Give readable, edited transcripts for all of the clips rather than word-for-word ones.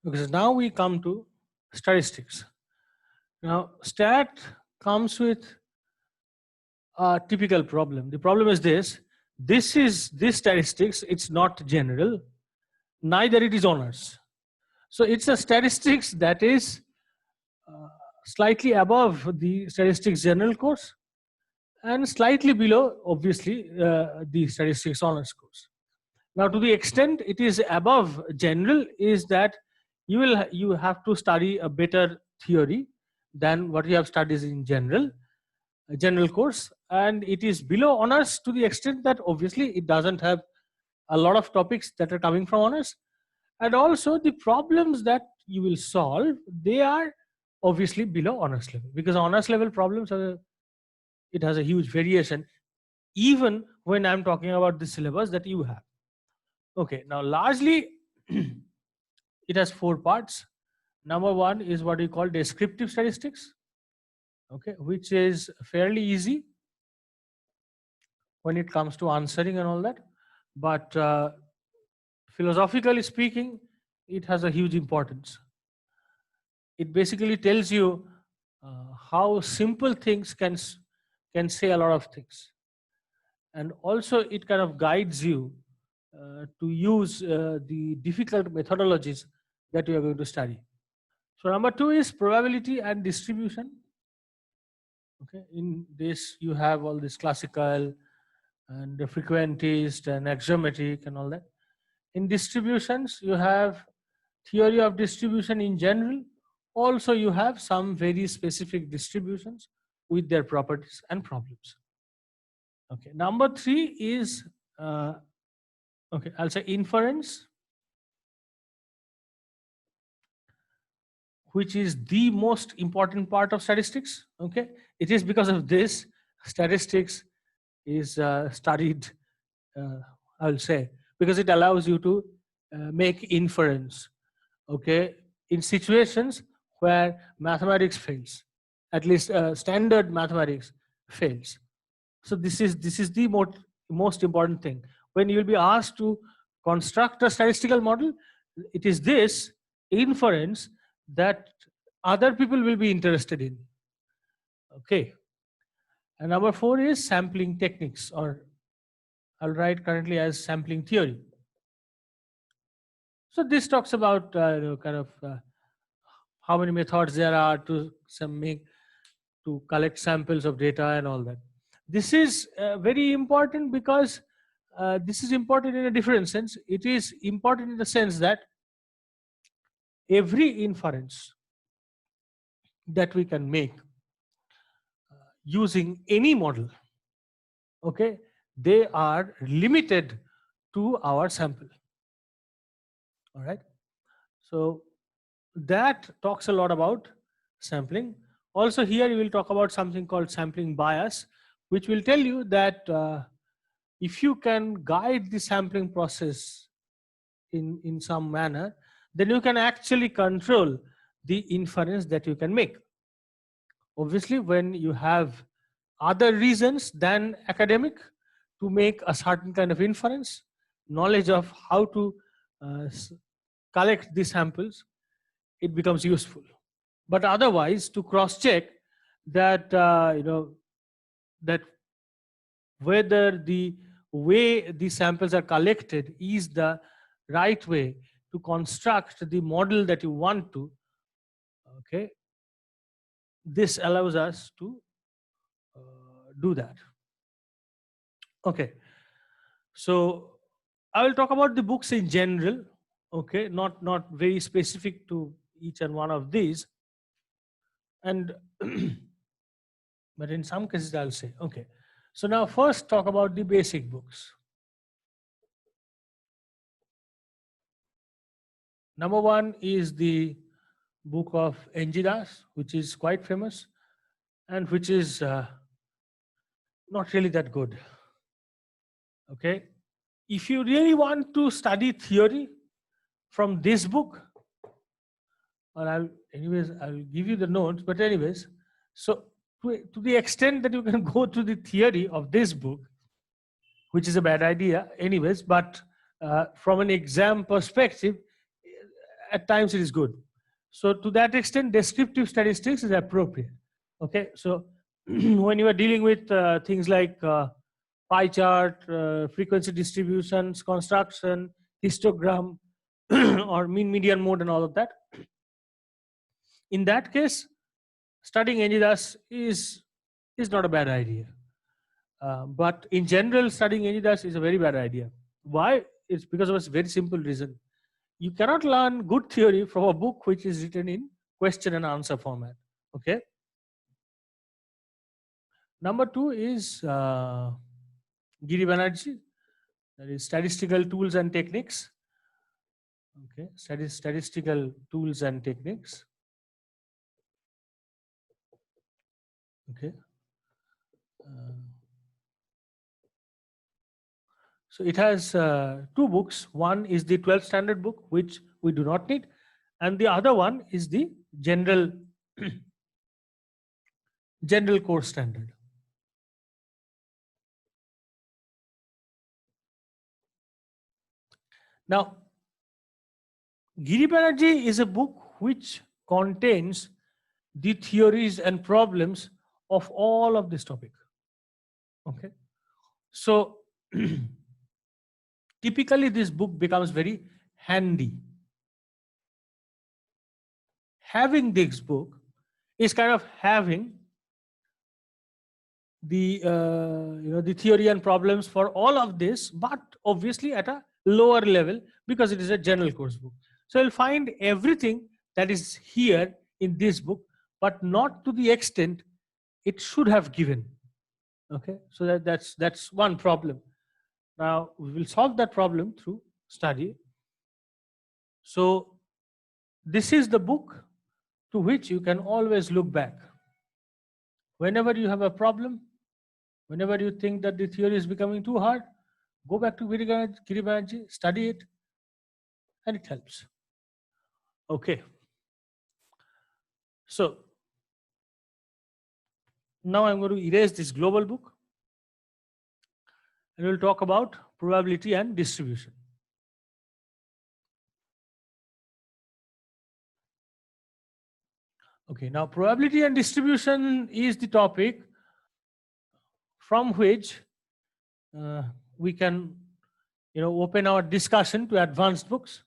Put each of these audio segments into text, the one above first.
Because now we come to statistics. Now, stat comes with a typical problem. The problem is this statistics, it's not general, neither it is honors. So it's a statistics that is slightly above the statistics general course and slightly below, obviously, the statistics honors course. Now, to the extent it is above general is that you have to study a better theory than what you have studied in general course, and it is below honors to the extent that obviously it doesn't have a lot of topics that are coming from honors, and also the problems that you will solve, they are obviously below honors level, because honors level problems are, it has a huge variation even when I'm talking about the syllabus that you have. Okay, now largely it has 4 parts. Number 1 is what we call descriptive statistics, okay, which is fairly easy when it comes to answering and all that, but philosophically speaking, it has a huge importance. It basically tells you how simple things can say a lot of things, and also it kind of guides you to use the difficult methodologies that you are going to study. So number 2 is probability and distribution. Okay, in this you have all this classical and the frequentist and axiomatic and all that. In distributions, you have theory of distribution in general. Also, you have some very specific distributions with their properties and problems. Okay, number 3 is okay, I'll say inference, which is the most important part of statistics. Okay, it is because of this statistics is studied, I'll say, because it allows you to make inference, okay, in situations where mathematics fails, at least standard mathematics fails. So this is the most important thing. When you will be asked to construct a statistical model, it is this inference that other people will be interested in. Okay. And number 4 is sampling techniques, or I'll write currently as sampling theory. So this talks about kind of how many methods there are to collect samples of data and all that. This is very important because this is important in a different sense. It is important in the sense that every inference that we can make using any model, okay, they are limited to our sample. All right. So that talks a lot about sampling. Also here you will talk about something called sampling bias, which will tell you that if you can guide the sampling process in some manner, then you can actually control the inference that you can make. Obviously, when you have other reasons than academic to make a certain kind of inference, knowledge of how to collect the samples, it becomes useful. But otherwise, to cross-check that that whether the way the samples are collected is the right way to construct the model that you want to, okay, this allows us to do that. Okay, so I will talk about the books in general, okay, not very specific to each and one of these, and but in some cases I'll say, okay, so now first talk about the basic books. Number 1 is the book of N.G. Das, which is quite famous and which is not really that good. Okay, if you really want to study theory from this book, or I'll give you the notes, but anyways, so to the extent that you can go to the theory of this book, which is a bad idea anyways, but from an exam perspective, at times it is good. So to that extent, descriptive statistics is appropriate. Okay, so when you are dealing with things like pie chart, frequency distributions, construction, histogram, or mean median mode and all of that, in that case, studying ANIDAS is not a bad idea. But in general, studying ANIDAS is a very bad idea. Why? It's because of a very simple reason. You cannot learn good theory from a book which is written in question and answer format. Okay. Number 2 is Giri Banerjee, that is statistical tools and techniques. Okay, statistical tools and techniques. Okay. So it has 2 books. One is the 12th standard book, which we do not need, and the other one is the general general course standard. Now, Giri Banerjee is a book which contains the theories and problems of all of this topic. Okay, so typically this book becomes very handy. Having this book is kind of having the the theory and problems for all of this, but obviously at a lower level because it is a general course book. So you'll find everything that is here in this book, but not to the extent it should have given. Okay, so that's one problem. Now we will solve that problem through study. So this is the book to which you can always look back. Whenever you have a problem, whenever you think that the theory is becoming too hard, go back to Giri Banerjee, study it, and it helps. Okay. So now I'm going to erase this global book and we'll talk about probability and distribution. Okay, now probability and distribution is the topic from which we can open our discussion to advanced books.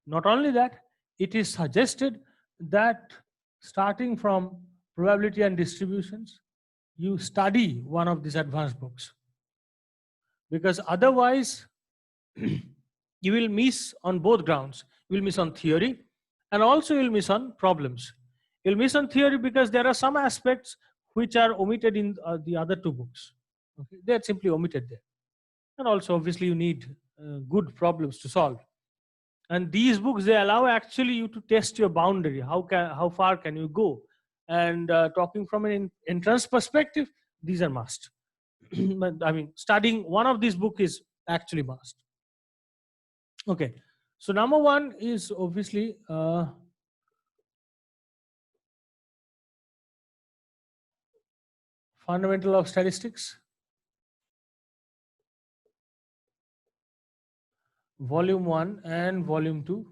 Not only that, it is suggested that starting from probability and distributions, you study one of these advanced books, because otherwise you will miss on both grounds. You will miss on theory and also you will miss on problems. You'll miss on theory because there are some aspects which are omitted in the other 2 books. Okay? They are simply omitted there. And also obviously you need good problems to solve. And these books, they allow actually you to test your boundary. How far can you go? And talking from an entrance perspective, these are must. I mean, studying one of these books is actually must. Okay, so number 1 is obviously Fundamental of Statistics, Volume 1 and Volume 2.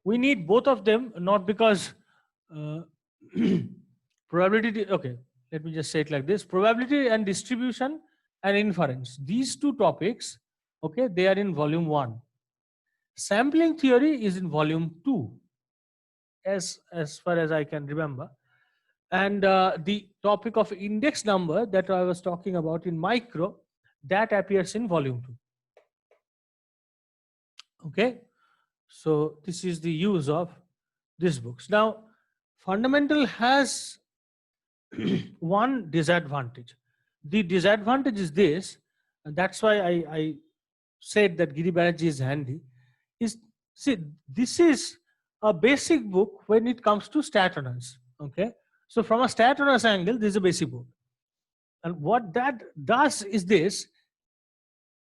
We need both of them, not because probability, okay, let me just say it like this: probability and distribution and inference. These 2 topics, okay, they are in Volume 1. Sampling theory is in Volume 2, as far as I can remember. And the topic of index number that I was talking about in micro, that appears in Volume 2. Okay, so this is the use of these books. Now, fundamental has one disadvantage. The disadvantage is this, and that's why I said that Giri Banerjee is handy. Is, see, this is a basic book when it comes to stat honors. Okay, so from a stat honors angle, this is a basic book, and what that does is this: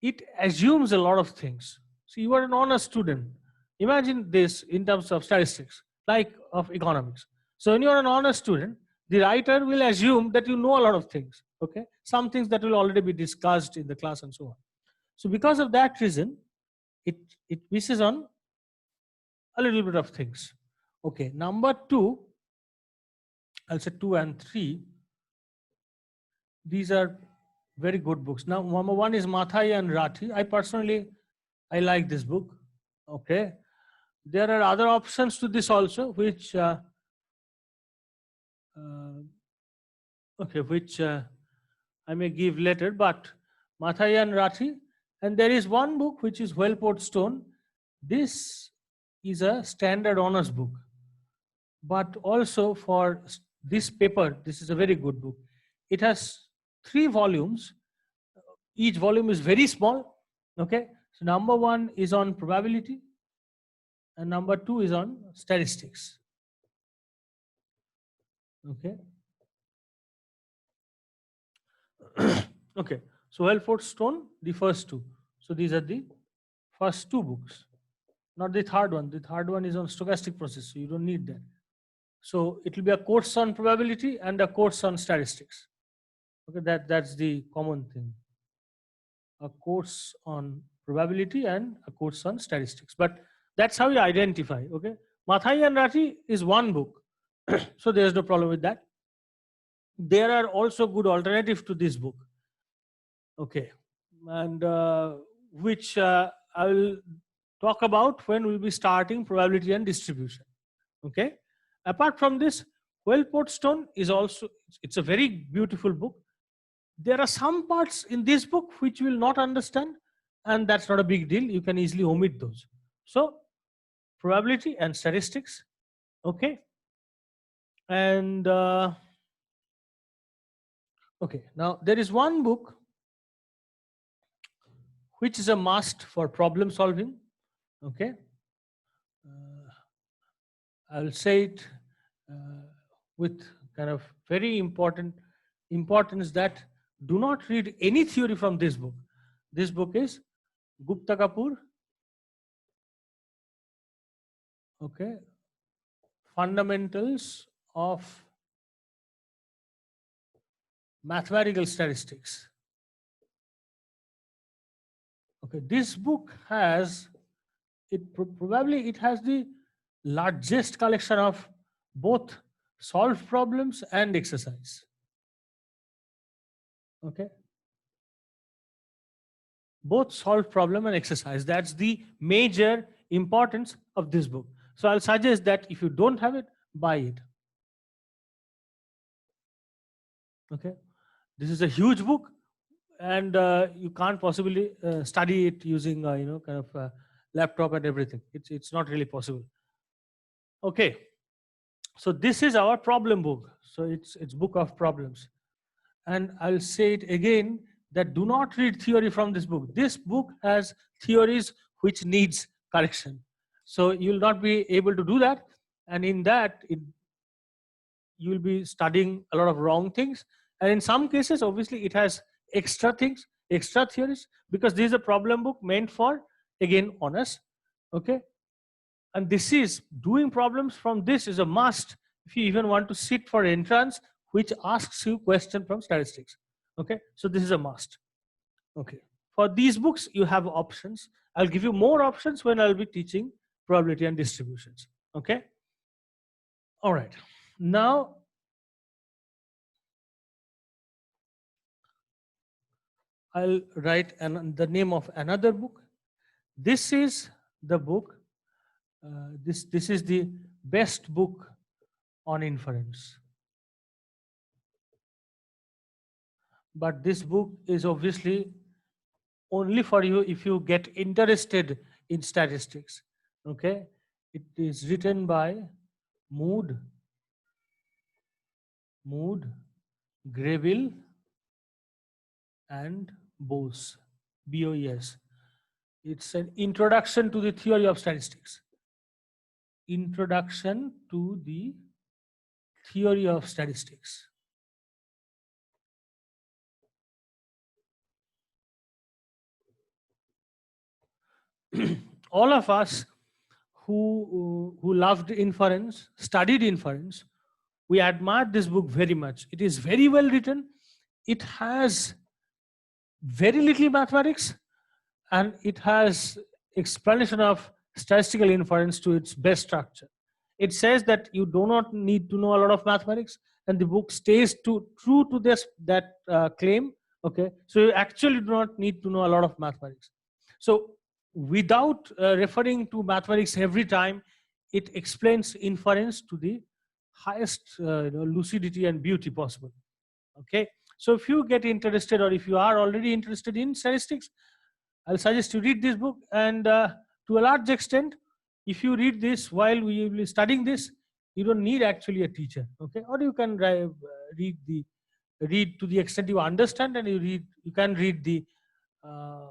it assumes a lot of things. So you are an honors student. Imagine this in terms of statistics, like of economics. So when you are an honors student, the writer will assume that you know a lot of things. Okay, some things that will already be discussed in the class and so on. So because of that reason, it misses on a little bit of things. Okay, number 2, I'll say 2 and 3. These are very good books. Now, number 1 is Mathai and Rathi. I like this book. Okay, there are other options to this also, which I may give later, but Mathai and Rathi. And there is one book which is Wellport Stone. This is a standard honors book, but also for this paper, this is a very good book. It has 3 volumes. Each volume is very small. Okay, so number 1 is on probability, and number 2 is on statistics. Okay. Okay, so Wellport Stone, the first 2. So these are the first 2 books, not the third one. The third one is on stochastic process, so you don't need that. So it will be a course on probability and a course on statistics. Okay, that's the common thing. A course on probability and a course on statistics. But that's how you identify. Okay, Mathai and Rathi is one book, so there's no problem with that. There are also good alternatives to this book. Okay, and which I will talk about when we'll be starting probability and distribution. Okay, apart from this, Wellport Stone is also, it's a very beautiful book. There are some parts in this book which you will not understand, and that's not a big deal. You can easily omit those. So probability and statistics. Okay, and okay, now there is one book which is a must for problem solving. Okay, I'll say it with kind of very importance that do not read any theory from this book. This book is Gupta Kapoor. Okay, Fundamentals of Mathematical Statistics. Okay, this book has probably it has the largest collection of both solved problems and exercise. Okay, both solved problem and exercise. That's the major importance of this book. So I'll suggest that if you don't have it, buy it. Okay, this is a huge book, and you can't possibly study it using kind of a laptop and everything. It's not really possible. Okay, so this is our problem book. So it's book of problems, and I'll say it again that do not read theory from this book. This book has theories which needs correction. So you'll not be able to do that, and in that you will be studying a lot of wrong things. And in some cases, obviously, it has extra things, extra theories, because this is a problem book meant for, again, honors. Okay, and this is doing problems from this is a must if you even want to sit for entrance, which asks you question from statistics. Okay, so this is a must. Okay, for these books you have options. I'll give you more options when I'll be teaching probability and distributions. Okay, all right, now I'll write the name of another book. This is the book. This is the best book on inference. But this book is obviously only for you if you get interested in statistics. Okay, it is written by Mood, Greville, and Bose, B-O-E-S. It's an introduction to the theory of statistics. Introduction to the theory of statistics. All of us who loved inference, studied inference, we admired this book very much. It is very well written. It has very little mathematics, and it has explanation of statistical inference to its best structure. It says that you do not need to know a lot of mathematics, and the book stays true to that claim. Okay, so you actually do not need to know a lot of mathematics. So without referring to mathematics every time, it explains inference to the highest lucidity and beauty possible. Okay, so if you get interested, or if you are already interested in statistics, I'll suggest you read this book. And to a large extent, if you read this while we will be studying this, you don't need actually a teacher. Okay, or you can read to the extent you understand, and you can read the uh,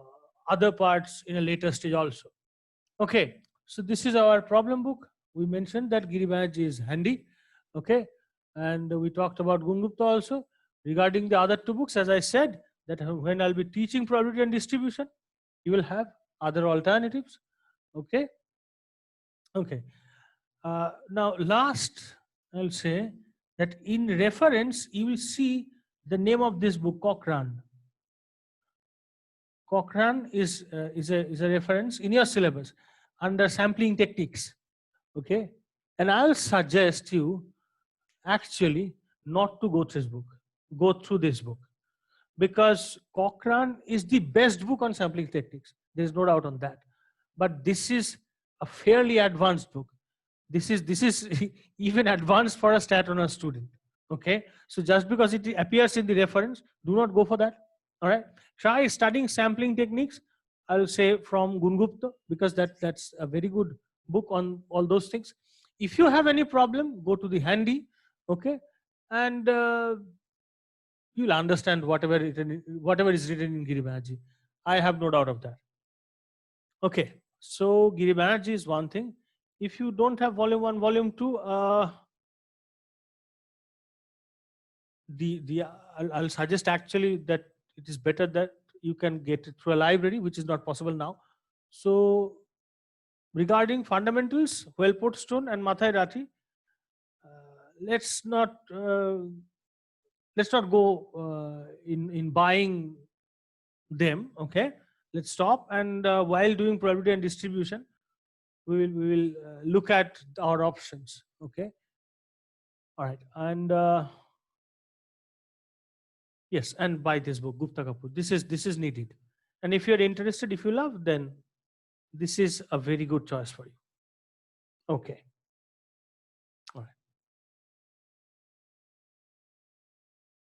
other parts in a later stage also. Okay, so this is our problem book. We mentioned that Giri Banerjee is handy. Okay, and we talked about Gungupta also. Regarding the other two books, as I said, that when I'll be teaching probability and distribution, you will have other alternatives. Okay, okay. Now, last, I'll say that in reference, you will see the name of this book, Cochrane. Cochrane is a reference in your syllabus under sampling techniques. Okay, and I'll suggest you actually not to go through this book, because Cochrane is the best book on sampling techniques. There's no doubt on that. But this is a fairly advanced book. This is even advanced for a stat honors student. Okay, so just because it appears in the reference, do not go for that. All right, try studying sampling techniques. I'll say from Gungupta, because that's a very good book on all those things. If you have any problem, go to the handy. Okay, and you'll understand whatever is written in Giri Banerjee. I have no doubt of that. Okay, so Giri Banerjee is one thing. If you don't have volume 1, volume 2, I'll suggest actually that it is better that you can get it through a library, which is not possible now. So regarding fundamentals, Wellport Stone and Mathai Rathi, let's not go in buying them. Okay, let's stop, and while doing probability and distribution, we will look at our options. Okay, all right, and yes, and buy this book, Gupta Kapoor. This is needed, and if you're interested, if you love, then this is a very good choice for you. Okay.